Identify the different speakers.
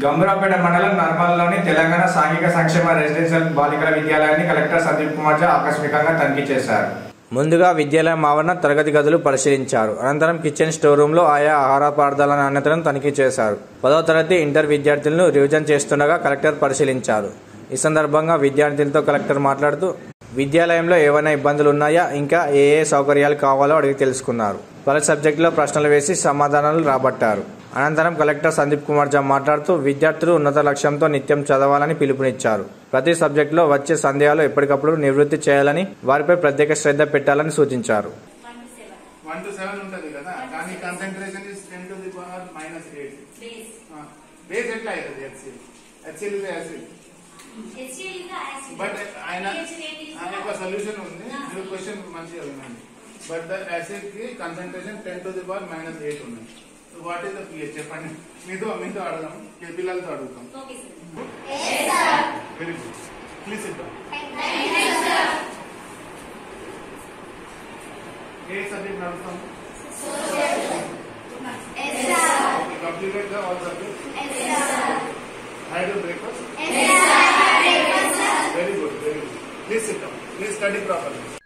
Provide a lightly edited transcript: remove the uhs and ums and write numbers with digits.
Speaker 1: గంభీరావుపేట మండలం నర్మల్లోని తెలంగాణ సాంఘిక సంక్షేమ రెసిడెన్షియల్ బాలికల విద్యాలయాన్ని కలెక్టర్ సందీప్ కుమార్ ఝా ఆకస్మికంగా తనిఖీ చేశారు. ముందుగా విద్యాలయం ఆవరణ, తరగతి గదులు పరిశీలించారు. అనంతరం కిచెన్, స్టోర్ రూమ్లో ఆయా ఆహార పదార్థాల నాణ్యతను తనిఖీ చేశారు. 10వ తరగతి ఇంటర్ విద్యార్థులను రివిజన్ చేస్తుండగా కలెక్టర్ పరిశీలించారు. ఈ సందర్భంగా విద్యార్థులతో కలెక్టర్ మాట్లాడుతూ విద్యాలయంలో ఏవైనా ఇబ్బందులు ఉన్నాయా, ఇంకా ఏ సౌకర్యాలు కావాలో అడిగి తెలుసుకున్నారు. పలు సబ్జెక్టులో ప్రశ్నలు వేసి సమాధానాలు రాబట్టారు. అనంతరం కలెక్టర్ సందీప్ కుమార్ ఝా మాట్లాడుతూ విద్యార్థులు ఉన్నత లక్ష్యంతో నిత్యం చదవాలని పిలుపునిచ్చారు. ప్రతి సబ్జెక్టులో వచ్చే సందేహాలు ఎప్పటికప్పుడు నివృత్తి చేయాలని, వారిపై ప్రత్యేక శ్రద్ధ పెట్టాలని సూచించారు.
Speaker 2: But the acid ki concentration 10 to the power minus 8 ఉంది. So what is the pH? చెప్పండి. మీతో అడగం, పిల్లలతో అడుగుతాం. Okay sir. Yes sir. Very good. Please sit down. Thank you sir. A subject అడుగుతాం? Social. Yes sir. Okay, completed the all subjects? Yes sir. Had your breakfast? Yes sir. Very good, very good. Please sit down. Please study properly.